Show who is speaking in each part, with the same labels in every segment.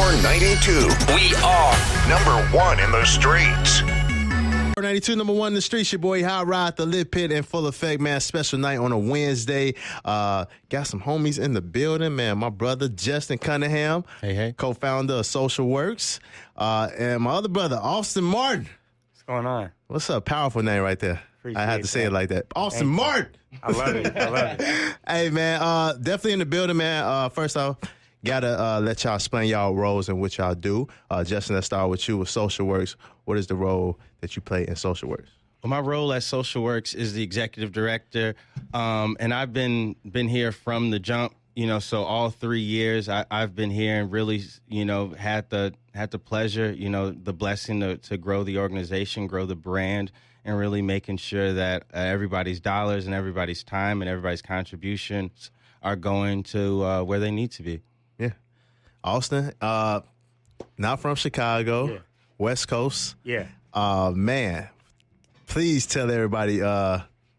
Speaker 1: Power 92. We are number one in the streets.
Speaker 2: 92, number one in the streets. Your boy Hot Rod, the Lit Pit in full effect, man. Special night on a Wednesday. Got some homies in the building, man. My brother Justin Cunningham,
Speaker 3: Hey.
Speaker 2: co-founder of Social Works, and my other brother Austin Martin.
Speaker 4: What's going on?
Speaker 2: What's up? Powerful name right there. I had to say it like that. Austin Martin.
Speaker 4: I love it.
Speaker 2: Hey, man. Definitely in the building, man. First off, gotta let y'all explain y'all roles and what y'all do. Justin, let's start with you with Social Works. What is the role that you play in Social Works?
Speaker 3: Well, my role at Social Works is the executive director, and I've been here from the jump. So all 3 years I've been here and really, had the pleasure, the blessing to grow the organization, grow the brand, and really making sure that everybody's dollars and everybody's time and everybody's contributions are going to where they need to be.
Speaker 2: Yeah. Austin, not from Chicago,
Speaker 4: Yeah.
Speaker 2: West Coast.
Speaker 4: Yeah.
Speaker 2: Man, please tell everybody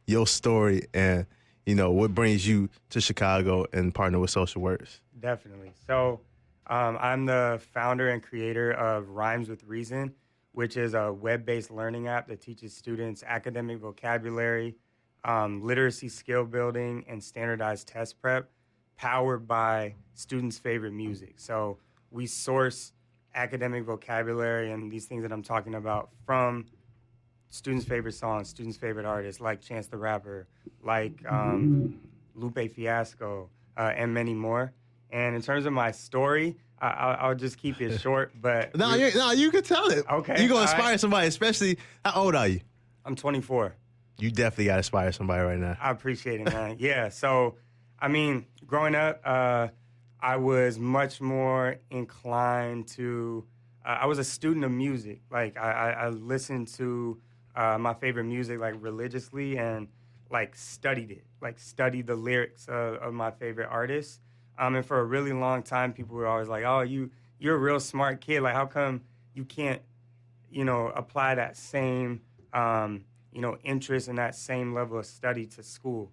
Speaker 2: your story and, what brings you to Chicago and partner with Social Works.
Speaker 4: Definitely. So I'm the founder and creator of Rhymes with Reason, which is a web-based learning app that teaches students academic vocabulary, literacy skill building, and standardized test prep, powered by students' favorite music. So we source academic vocabulary and these things that I'm talking about from students' favorite songs, students' favorite artists, like Chance the Rapper, like Lupe Fiasco, and many more. And in terms of my story, I'll just keep it short. But
Speaker 2: No, you can tell it.
Speaker 4: Okay,
Speaker 2: You're going to
Speaker 4: all
Speaker 2: inspire
Speaker 4: right.
Speaker 2: somebody, especially, how old are you?
Speaker 4: I'm 24.
Speaker 2: You definitely got to inspire somebody right now.
Speaker 4: I appreciate it, man. Yeah. So, growing up, I was much more inclined to. I was a student of music. Like I listened to my favorite music like religiously and like studied it. Like studied the lyrics of my favorite artists. And for a really long time, people were always like, "Oh, you're a real smart kid. Like, how come you can't, apply that same, interest and that same level of study to school?"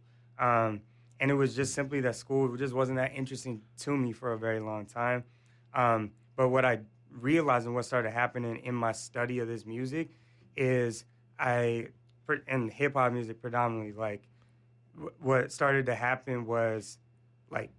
Speaker 4: And it was just simply that school just wasn't that interesting to me for a very long time. But what I realized and what started happening in my study of this music is and hip hop music predominantly, like what started to happen was like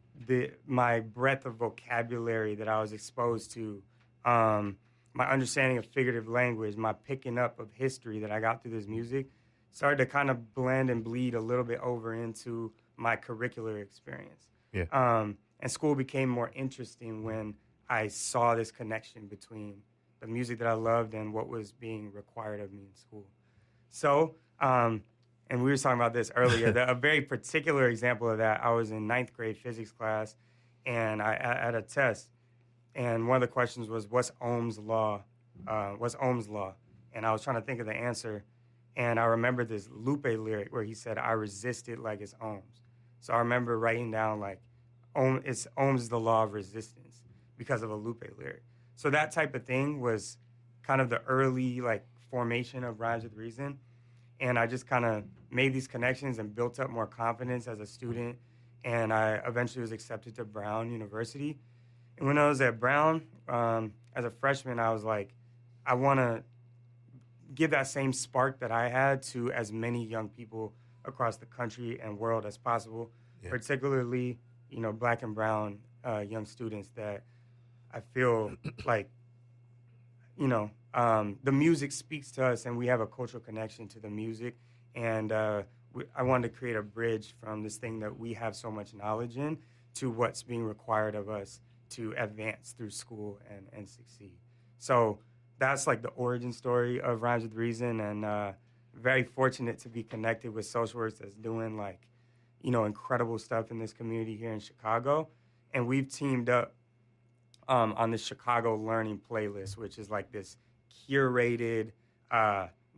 Speaker 4: my breadth of vocabulary that I was exposed to, my understanding of figurative language, my picking up of history that I got through this music started to kind of blend and bleed a little bit over into my curricular experience.
Speaker 2: Yeah.
Speaker 4: And school became more interesting when I saw this connection between the music that I loved and what was being required of me in school. So, and we were talking about this earlier, a very particular example of that, I was in 9th grade physics class, and I had a test, and one of the questions was, what's Ohm's law? And I was trying to think of the answer, and I remember this Lupe lyric where he said, "I resist it like it's ohms." So I remember writing down like, ohms is the law of resistance because of a Lupe lyric. So that type of thing was kind of the early like formation of Rhymes with Reason. And I just kind of made these connections and built up more confidence as a student. And I eventually was accepted to Brown University. And when I was at Brown, as a freshman, I was like, I want to give that same spark that I had to as many young people across the country and world as possible, particularly, Black and brown young students that I feel like, the music speaks to us and we have a cultural connection to the music. And I wanted to create a bridge from this thing that we have so much knowledge in to what's being required of us to advance through school and succeed. So that's like the origin story of Rhymes with Reason, and very fortunate to be connected with Social Works that's doing like, incredible stuff in this community here in Chicago. And we've teamed up on the Chicago Learning Playlist, which is like this curated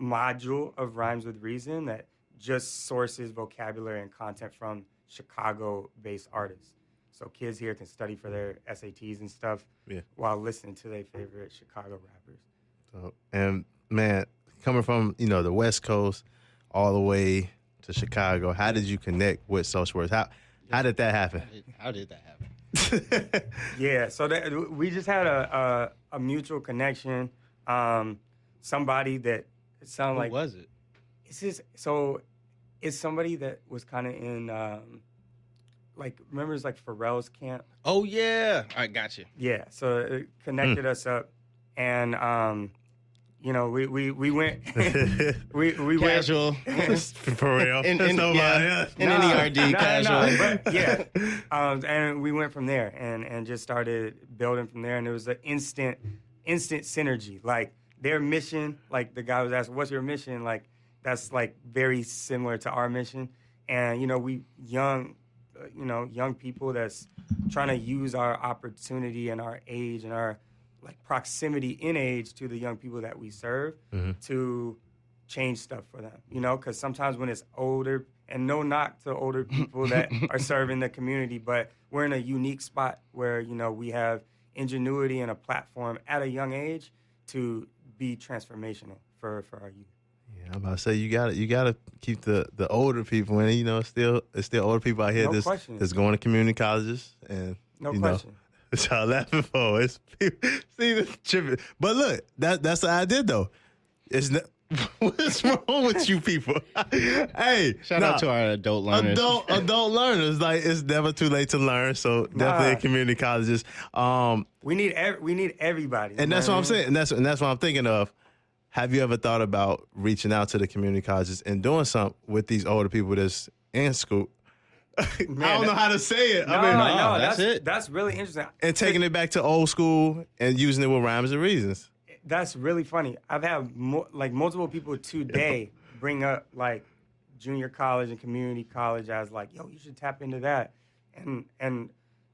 Speaker 4: module of Rhymes with Reason that just sources vocabulary and content from Chicago-based artists. So kids here can study for their SATs and stuff while listening to their favorite Chicago rappers.
Speaker 2: So, and man, coming from, the West Coast all the way to Chicago, how did you connect with Social Works? How did that happen?
Speaker 3: How did that happen?
Speaker 4: Yeah, so that we just had a mutual connection. Somebody that it sounded
Speaker 3: Who
Speaker 4: like
Speaker 3: was it?
Speaker 4: it's just so it's somebody that was kind of in like remember it's like Pharrell's camp.
Speaker 3: Oh yeah, I got you.
Speaker 4: Yeah, so it connected us up, and you know we went we went
Speaker 3: Casual.
Speaker 2: For real.
Speaker 3: In
Speaker 2: That's nobody
Speaker 3: yeah,
Speaker 2: else.
Speaker 3: in NERD, casual.
Speaker 4: but yeah, and we went from there and just started building from there, and it was an instant synergy. Like their mission, like the guy was asking, "What's your mission?" Like that's like very similar to our mission, and you know we young people that's trying to use our opportunity and our age and our like proximity in age to the young people that we serve to change stuff for them, you know, because sometimes when it's older, and no knock to older people that are serving the community, but we're in a unique spot where, you know, we have ingenuity and a platform at a young age to be transformational for our youth.
Speaker 2: Yeah, I'm about to say you gotta keep the older people in. You know, it's still older people out here
Speaker 4: No question.
Speaker 2: that's going to community colleges and
Speaker 4: No
Speaker 2: you
Speaker 4: question.
Speaker 2: know, it's y'all laughing for. It's people see the tripping. But look, that's the idea though. It's not, what's wrong with you people? Hey,
Speaker 3: Shout out to our adult learners.
Speaker 2: Adult learners. Like it's never too late to learn. So definitely community colleges.
Speaker 4: We need everybody.
Speaker 2: And that's what I'm saying. And that's what I'm thinking of. Have you ever thought about reaching out to the community colleges and doing something with these older people that's in school? I don't know how to say it.
Speaker 3: No, that's it.
Speaker 4: That's really interesting.
Speaker 2: And taking it back to old school and using it with rhymes and reasons.
Speaker 4: That's really funny. I've had multiple people today bring up like junior college and community college as like, yo, you should tap into that. And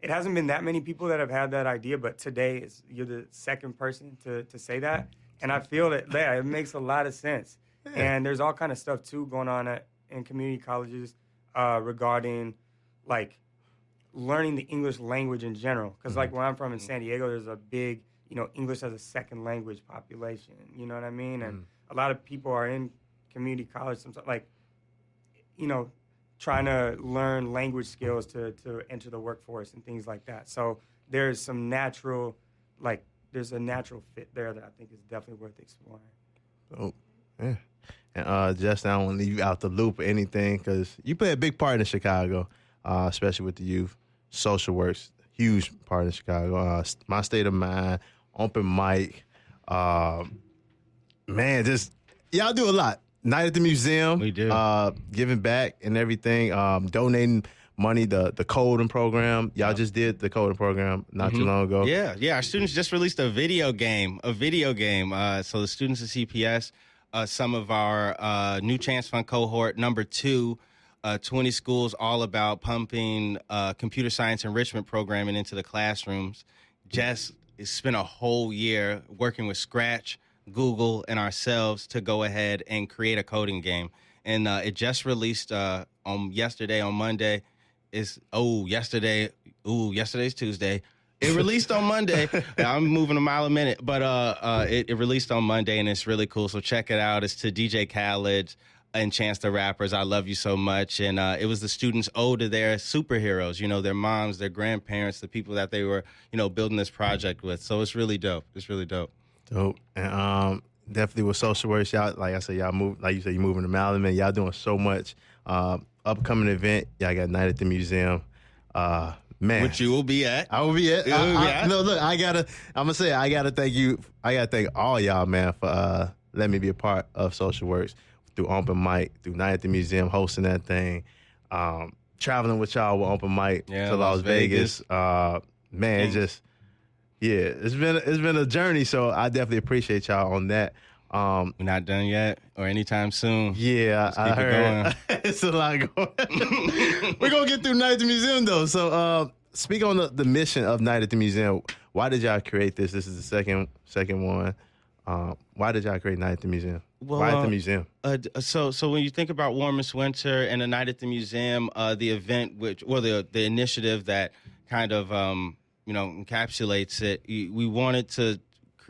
Speaker 4: it hasn't been that many people that have had that idea, but today you're the second person to say that. And I feel that it makes a lot of sense. Yeah. And there's all kind of stuff too going on in community colleges regarding like learning the English language in general. Because like where I'm from in San Diego, there's a big, you know, English as a second language population. You know what I mean? And a lot of people are in community college, like, you know, trying to learn language skills to enter the workforce and things like that. So there's some natural, like, there's a natural fit there that I think is definitely worth exploring.
Speaker 2: Oh, yeah. And Justin, I don't want to leave you out the loop or anything because you play a big part in Chicago, especially with the youth. Social works, huge part in Chicago. My State of Mind, open mic. Man, just y'all do a lot. Night at the museum.
Speaker 3: We do.
Speaker 2: Giving back and everything. Donating money, the coding program. Y'all just did the coding program not too long ago.
Speaker 3: Yeah. Our students just released a video game. So the students at CPS, some of our new Chance Fund cohort, number 2, 20 schools, all about pumping computer science enrichment programming into the classrooms. Jess spent a whole year working with Scratch, Google, and ourselves to go ahead and create a coding game. And it just released yesterday, on Monday. Yesterday's Tuesday. It released on Monday. I'm moving a mile a minute, but it released on Monday, and it's really cool. So check it out. It's to DJ Khaled and Chance the Rappers. I love you so much. And it was the students owed to their superheroes, you know, their moms, their grandparents, the people that they were, you know, building this project with. So it's really dope.
Speaker 2: Dope. And definitely with social works, y'all, like I said, y'all move, like you said, you're moving to Malvern, y'all doing so much. Upcoming event, y'all got Night at the Museum. Man,
Speaker 3: which you will be at.
Speaker 2: I will be at. No, look, I'm gonna say I gotta thank you. I gotta thank all y'all, man, for letting me be a part of social works through open mic, through Night at the Museum, hosting that thing, traveling with y'all with open mic to Las Vegas. Man, it's just it's been a journey. So I definitely appreciate y'all on that.
Speaker 3: We're not done yet, or anytime soon.
Speaker 2: Yeah, I heard. It's a lot going. We're gonna get through Night at the Museum though. So, speak on the mission of Night at the Museum. Why did y'all create this? This is the second one. Why did y'all create Night at the Museum?
Speaker 3: Well,
Speaker 2: why at the museum?
Speaker 3: So when you think about Warmest Winter and a Night at the Museum, the event, the initiative that kind of encapsulates it, we wanted to.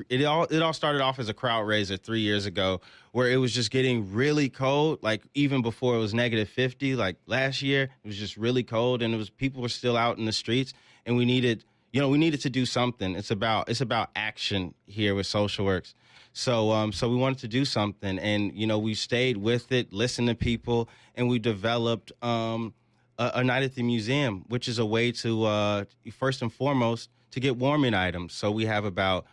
Speaker 3: It all started off as a crowd raiser 3 years ago, where it was just getting really cold. Like even before it was -50, like last year, it was just really cold, and people were still out in the streets. and we needed to do something. It's about action here with Social Works. So we wanted to do something, and we stayed with it, listened to people, and we developed a night at the museum, which is a way to first and foremost to get warming items. So we have about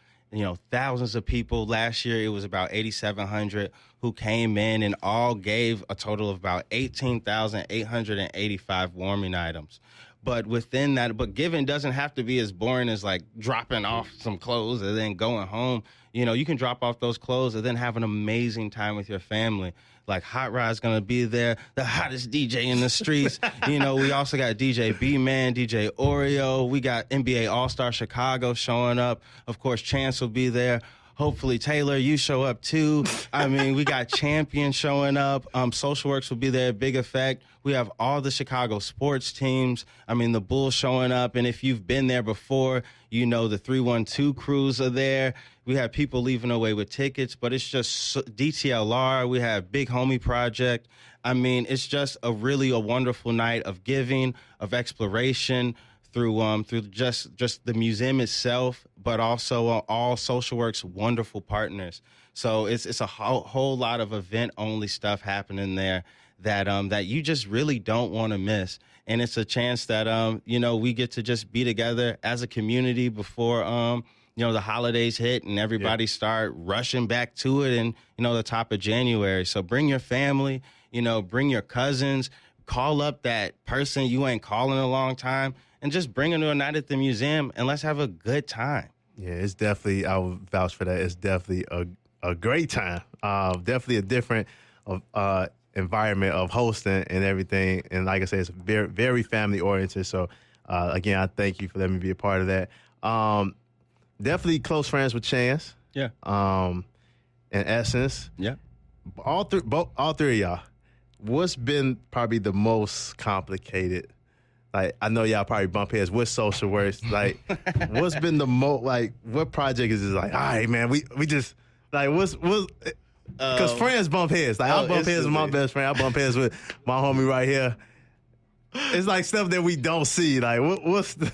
Speaker 3: thousands of people. Last year it was about 8,700 who came in and all gave a total of about 18,885 warming items. But within that, giving doesn't have to be as boring as like dropping off some clothes and then going home. You can drop off those clothes and then have an amazing time with your family. Like Hot Rod's gonna be there, the hottest DJ in the streets. We also got DJ B-Man, DJ Oreo. We got NBA All-Star Chicago showing up. Of course, Chance will be there. Hopefully, Taylor, you show up too. I mean, we got Champion showing up. Social Works will be there, Big Effect. We have all the Chicago sports teams. I mean, the Bulls showing up. And if you've been there before, the 312 crews are there. We have people leaving away with tickets, but it's just DTLR. We have Big Homie Project. I mean, it's just a wonderful night of giving, of exploration, through just the museum itself, but also all Social Works wonderful partners. So it's a whole lot of event only stuff happening there that you just really don't want to miss. And it's a chance that we get to just be together as a community before the holidays hit and everybody start rushing back to it in the top of January. So bring your family, bring your cousins, call up that person you ain't calling in a long time, and just bring them to a night at the museum, and let's have a good time.
Speaker 2: Yeah, it's definitely, I would vouch for that. It's definitely a great time. Definitely a different environment of hosting and everything. And like I said, it's very, very family oriented. So again, I thank you for letting me be a part of that. Definitely close friends with Chance.
Speaker 3: Yeah.
Speaker 2: And Essence.
Speaker 3: Yeah.
Speaker 2: All three of y'all. What's been probably the most complicated? Like, I know y'all probably bump heads with Social Works. Like, what's been the most, like, what project is this like, all right, man, we just, like, what's because friends bump heads. Like, I bump heads with my best friend. I bump heads with my homie right here. It's like stuff that we don't see. Like, what's the...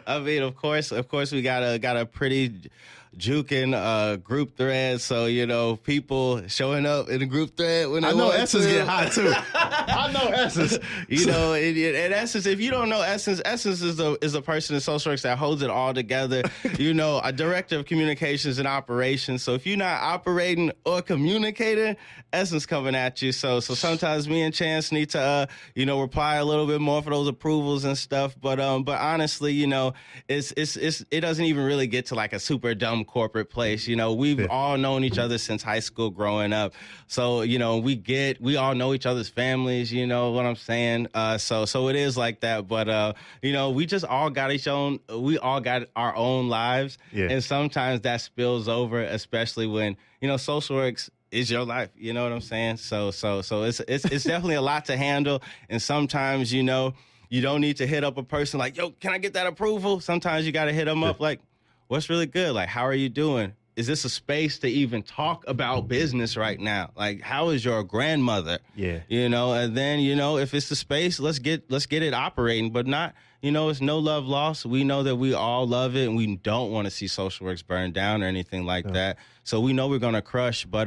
Speaker 3: I mean, of course, we got a pretty juking group thread. So, people showing up in a group thread when they
Speaker 2: I know
Speaker 3: want
Speaker 2: Essence
Speaker 3: to.
Speaker 2: get hot, too. I know Essence.
Speaker 3: In Essence, if you don't know Essence is the person in Social Works that holds it all together. A director of communications and operations. So if you're not operating or communicating, Essence coming at you. So sometimes me and Chance need to reply a little bit more for those approvals and stuff. But honestly, it doesn't even really get to like a super dumb corporate place. We've all known each other since high school growing up. So, we all know each other's families, you know what I'm saying? So it is like that. But, we just all got we all got our own lives.
Speaker 2: Yeah.
Speaker 3: And sometimes that spills over, especially when, Social Works is your life. You know what I'm saying? So it's definitely a lot to handle. And sometimes, you don't need to hit up a person like, yo, can I get that approval? Sometimes you got to hit them up like, what's really good? Like, how are you doing? Is this a space to even talk about business right now? Like, how is your grandmother?
Speaker 2: Yeah.
Speaker 3: And then, if it's the space, let's get it operating, but not, it's no love lost. We know that we all love it and we don't want to see Social Works burn down or anything like that. So we know we're going to crush, but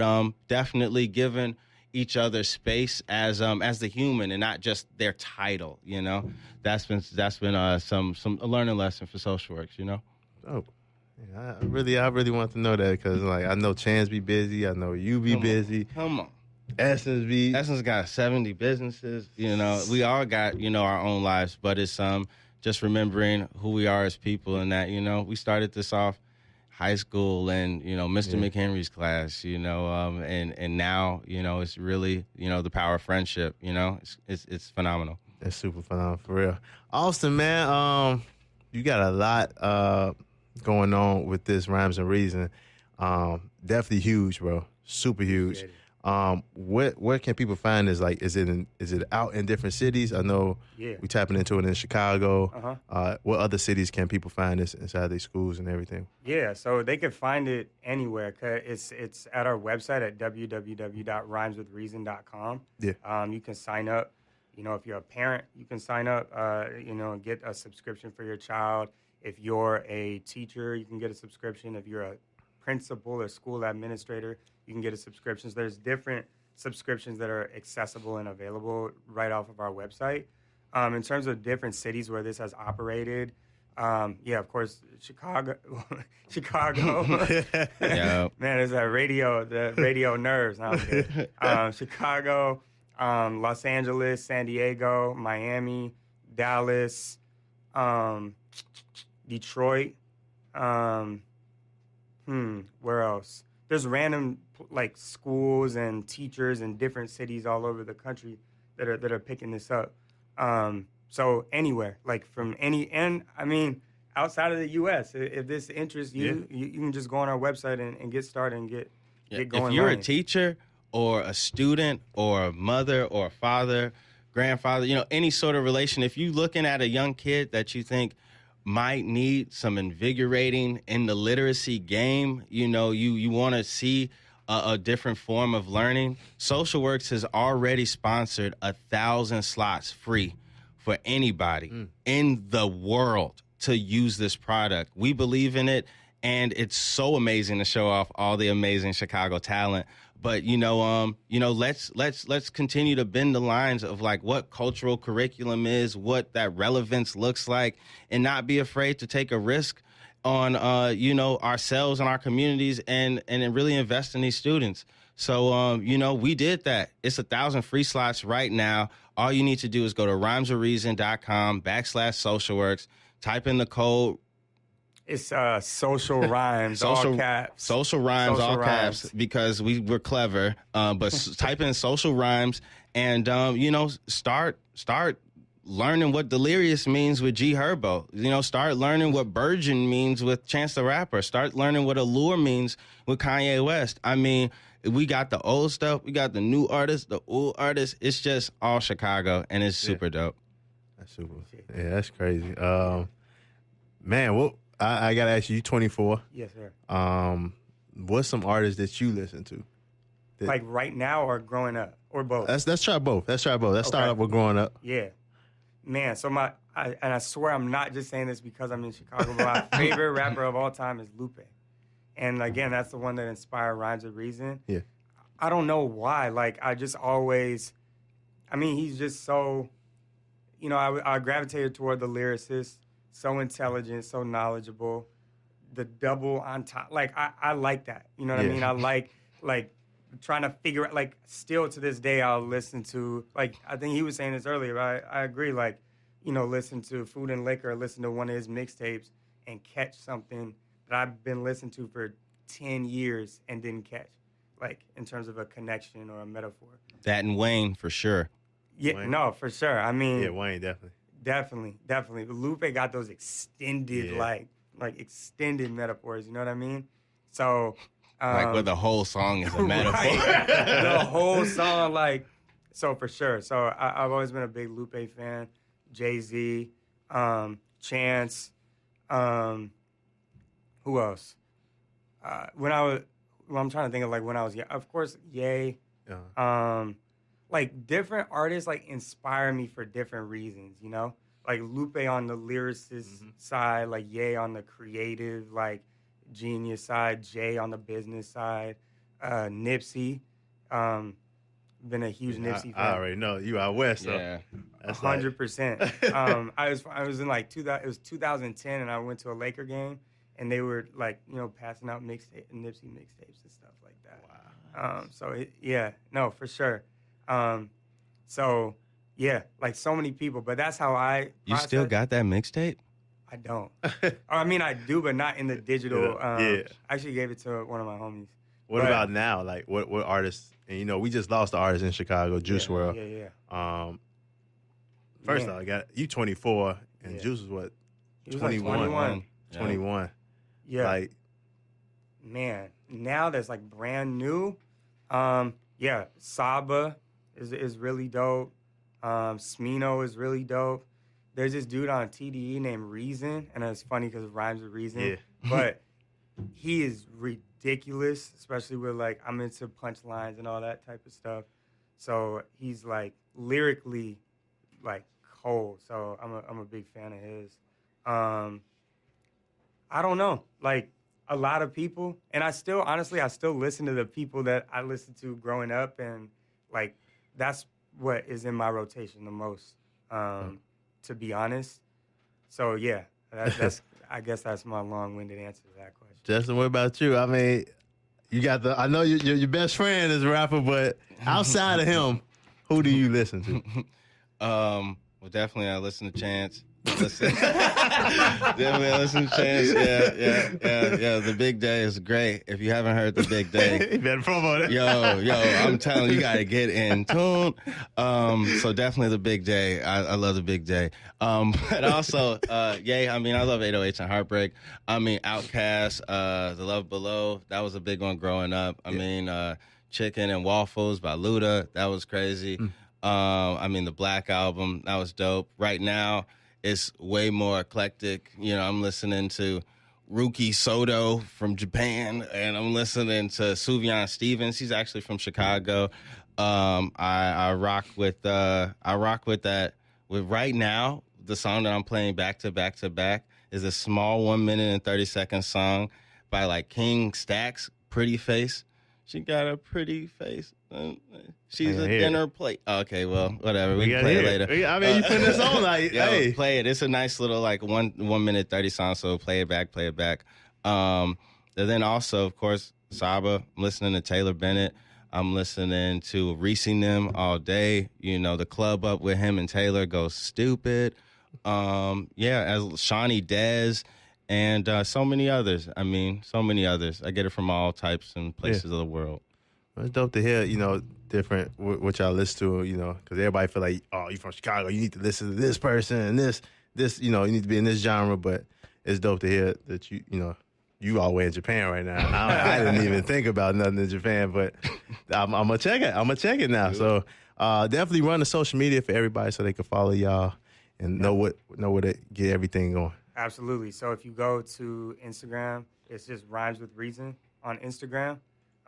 Speaker 3: definitely giving each other space as the human and not just their title, That's been some a learning lesson for Social Works,
Speaker 2: Oh. Yeah, I really want to know that because, like, I know Chance be busy. I know you be busy.
Speaker 3: Come on.
Speaker 2: Essence
Speaker 3: got 70 businesses. We all got, our own lives, but it's just remembering who we are as people and that, we started this off high school and, Mr. McHenry's class, and now, it's really, the power of friendship, it's phenomenal.
Speaker 2: It's super phenomenal, for real. Austin, man, you got a lot going on with this Rhymes and Reason. Definitely huge, bro. Super huge. Where can people find this? Like, is it out in different cities? I know we tapping into it in Chicago. What other cities can people find this inside their schools and everything?
Speaker 4: Yeah, so they can find it anywhere. It's at our website at www.rhymeswithreason.com.
Speaker 2: Yeah.
Speaker 4: You can sign up. If you're a parent, you can sign up, and get a subscription for your child. If you're a teacher, you can get a subscription. If you're a principal or school administrator, you can get a subscription. So there's different subscriptions that are accessible and available right off of our website. In terms of different cities where this has operated, of course, Chicago.
Speaker 3: Yeah.
Speaker 4: Man, it's the radio nerves. No, I'm kidding. Chicago, Los Angeles, San Diego, Miami, Dallas, Detroit. Where else? There's random schools and teachers in different cities all over the country that are picking this up. So anywhere, from outside of the U.S., if this interests you, you can just go on our website and get started and get going.
Speaker 3: If you're
Speaker 4: learning.
Speaker 3: a teacher or a student or a mother or a father, grandfather, any sort of relation, if you're looking at a young kid that you think might need some invigorating in the literacy game, you want to see a different form of learning, SocialWorks has already sponsored 1,000 slots free for anybody in the world to use this product. We believe in it, and it's so amazing to show off all the amazing Chicago talent. But let's continue to bend the lines of what cultural curriculum is, what that relevance looks like, and not be afraid to take a risk on ourselves and our communities and really invest in these students. So we did that. It's 1,000 free slots right now. All you need to do is go to rhymesofreason.com/socialworks, type in the code.
Speaker 4: It's social rhymes, all caps.
Speaker 3: Social rhymes, all caps, because we're clever. But type in social rhymes and, start learning what delirious means with G Herbo. Start learning what Virgin means with Chance the Rapper. Start learning what allure means with Kanye West. I mean, we got the old stuff. We got the new artists, the old artists. It's just all Chicago, and it's super dope.
Speaker 2: That's super. Yeah, that's crazy. Man, what? I gotta ask you. You 24.
Speaker 4: Yes, sir.
Speaker 2: What's some artists that you listen to?
Speaker 4: Right now or growing up or both?
Speaker 2: Let's try both. Let's start off with growing up.
Speaker 4: Yeah, man. So I swear I'm not just saying this because I'm in Chicago. But my favorite rapper of all time is Lupe, and again, that's the one that inspired Rhymes of Reason.
Speaker 2: Yeah.
Speaker 4: I don't know why. I just always, he's just so, I gravitated toward the lyricist. So intelligent, so knowledgeable, the double on top. I like that. You know what I mean? I like trying to figure out, still to this day, I'll listen to, I think he was saying this earlier, but I agree, listen to Food and Liquor, listen to one of his mixtapes and catch something that I've been listening to for 10 years and didn't catch, in terms of a connection or a metaphor.
Speaker 3: That and Wayne, for sure.
Speaker 4: Yeah,
Speaker 2: Wayne.
Speaker 4: No, for sure.
Speaker 2: Yeah, Wayne, definitely.
Speaker 4: Definitely. Lupe got those extended, extended metaphors. You know what I mean? So,
Speaker 3: where the whole song is a metaphor.
Speaker 4: Right. The whole song, so for sure. So I've always been a big Lupe fan. Jay-Z, Chance, who else? I'm trying to think of when I was young. Of course, Ye.
Speaker 2: Yeah.
Speaker 4: Different artists inspire me for different reasons, Lupe on the lyricist side, Ye on the creative, genius side, Jay on the business side, Nipsey, been a huge Nipsey fan.
Speaker 2: I already know you out west, so
Speaker 3: Yeah.
Speaker 2: that's
Speaker 4: 100%. I was in it was 2010, and I went to a Laker game, and they were passing out Nipsey mixtapes and stuff like that. Wow. For sure. So many people, but that's how I
Speaker 3: You still got that mixtape?
Speaker 4: I don't. I do, but not in the digital.
Speaker 2: Yeah.
Speaker 4: I actually gave it to one of my homies.
Speaker 2: What about now? What artists? And we just lost the artist in Chicago, Juice WRLD.
Speaker 4: Yeah.
Speaker 2: First off, I got you 24, and Juice is what?
Speaker 4: He was
Speaker 2: 21.
Speaker 4: 21.
Speaker 2: 21.
Speaker 4: Yeah. Man, now that's brand new. Saba is really dope. Smino is really dope. There's this dude on TDE named Reason, and it's funny because it rhymes with Reason.
Speaker 2: Yeah.
Speaker 4: But he is ridiculous, especially with I'm into punchlines and all that type of stuff. So he's lyrically like cold. So I'm a big fan of his. I don't know, like a lot of people, and I still listen to the people that I listened to growing up, and like that's what is in my rotation the most, to be honest. So yeah, that's I guess that's my long-winded answer to that question.
Speaker 2: Justin, what about you? I mean, you got I know your best friend is a rapper, but outside of him, who do you listen to?
Speaker 3: Well, definitely I listen to Chance. Definitely I listen to Chance. Yeah. The Big Day is great. If you haven't heard The Big Day,
Speaker 2: You better promote it.
Speaker 3: yo, I'm telling you, you gotta get in tune. So definitely The Big Day. I love The Big Day. But also, I mean, I love 808s and Heartbreak. I mean, Outkast, The Love Below. That was a big one growing up. I mean, Chicken and Waffles by Luda. That was crazy. I mean, the Black Album. That was dope. Right now, it's way more eclectic. You know, I'm listening to Ruki Soto from Japan, and I'm listening to Sufjan Stevens. He's actually from Chicago. I rock with that. With right now, the song that I'm playing back to back to back is a small 1 minute and 30-second song by like King Stax, Pretty Face. She got a pretty face. She's a dinner plate. Okay, well, whatever. We can play it later.
Speaker 2: I mean, you put this on like, hey.
Speaker 3: Play it. It's a nice little like 1 minute 30 song, so play it back. And then also, of course, Saba. I'm listening to Taylor Bennett. I'm listening to Reese Nim all day. You know, the club up with him and Taylor goes stupid. As Shawnee Dez. And so many others. I mean, so many others. I get it from all types and places of the world.
Speaker 2: Well, it's dope to hear, you know, different what y'all listen to, you know, because everybody feel like, oh, you from Chicago, you need to listen to this person and this, you know, you need to be in this genre. But it's dope to hear that you all way in Japan right now. I didn't even think about nothing in Japan, but I'm gonna check it. I'm gonna check it now. So definitely run the social media for everybody so they can follow y'all and know where to get everything going.
Speaker 4: Absolutely. So if you go to Instagram, it's just Rhymes with Reason on Instagram.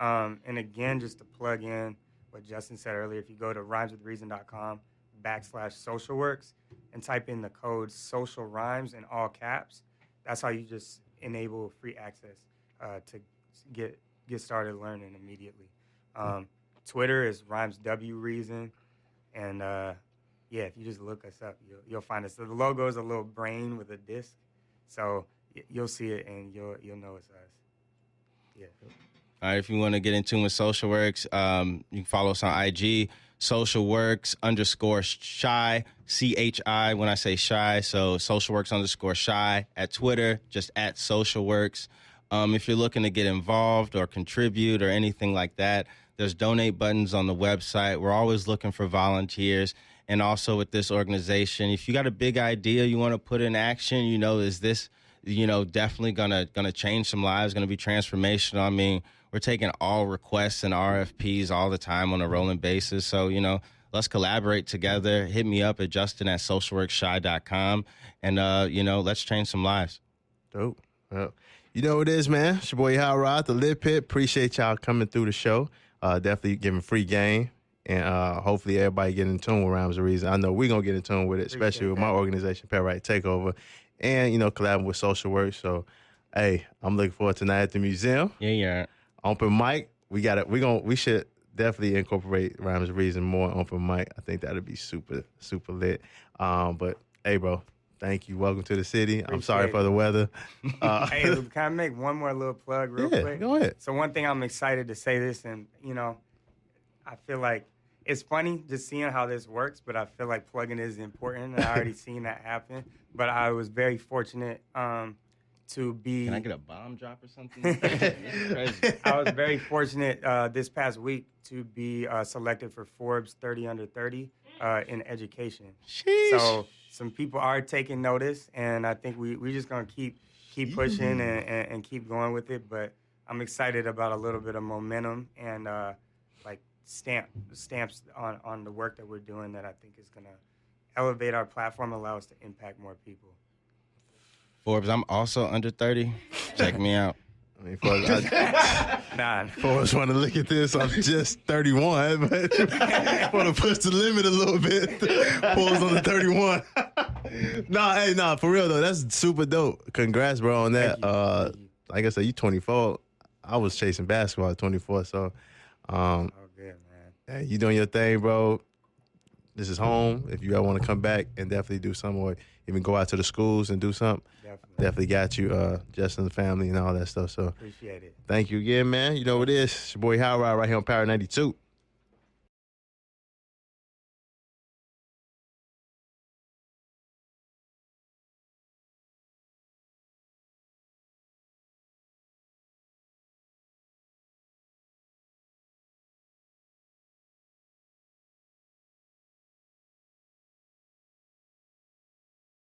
Speaker 4: And again, just to plug in what Justin said earlier, if you go to rhymeswithreason.com/socialworks and type in the code social rhymes in all caps, that's how you just enable free access to get started learning immediately. Twitter is rhymeswreason. And if you just look us up, you'll find us. So the logo is a little brain with a disc, so you'll see it and you'll know it's us. Yeah.
Speaker 3: All right, if you want to get in tune with SocialWorks, you can follow us on IG, SocialWorks_shy, CHI when I say shy, so SocialWorks_shy. At Twitter, just at SocialWorks. If you're looking to get involved or contribute or anything like that, there's donate buttons on the website. We're always looking for volunteers. And also with this organization, if you got a big idea you want to put in action, you know, is this, you know, definitely gonna change some lives, gonna be transformational. I mean, we're taking all requests and RFPs all the time on a rolling basis. So, you know, let's collaborate together. Hit me up at justin@socialworksshy.com and, you know, let's change some lives.
Speaker 2: Dope. Well, you know what it is, man. It's your boy Hot Rod, the Lid Pit. Appreciate y'all coming through the show. Definitely giving free game. And hopefully everybody get in tune with Rhymes of Reason. I know we're going to get in tune with it, especially with my organization, Pet Right Takeover, and, you know, collabing with SocialWorks. So, hey, I'm looking forward to tonight at the museum.
Speaker 3: Yeah.
Speaker 2: Open mic. We should definitely incorporate Rhymes of Reason more on open mic. I think that'd be super, super lit. But, hey, bro, thank you. Welcome to the city. I'm sorry for the weather.
Speaker 4: Hey, can I make one more little plug real quick?
Speaker 2: Go ahead.
Speaker 4: So one thing I'm excited to say this, and, you know, I feel like it's funny just seeing how this works, but I feel like plugging is important, and I already seen that happen. But I was very fortunate to be...
Speaker 3: Can I get a bomb drop or something? Crazy.
Speaker 4: I was very fortunate this past week to be selected for Forbes 30 Under 30 in education.
Speaker 2: Sheesh.
Speaker 4: So some people are taking notice, and I think we're just going to keep pushing and keep going with it. But I'm excited about a little bit of momentum and stamps on the work that we're doing that I think is going to elevate our platform, allow us to impact more people.
Speaker 3: Forbes, I'm also under 30. Check me out.
Speaker 2: I mean, for us want to look at this, I'm just 31, but want to push the limit a little bit. Pulls on the 31. Nah, for real though, that's super dope. Congrats, bro, on that.
Speaker 4: Thank you.
Speaker 2: Like I said, you 24. I was chasing basketball at 24, so
Speaker 4: Oh, good, man.
Speaker 2: hey, you doing your thing, bro. This is home. If you ever want to come back and definitely do something, or even go out to the schools and do something, definitely got you, Justin, the family, and all that stuff. So
Speaker 4: Appreciate it.
Speaker 2: thank you again, man. You know what it is. It's your boy Howard right here on Power 92.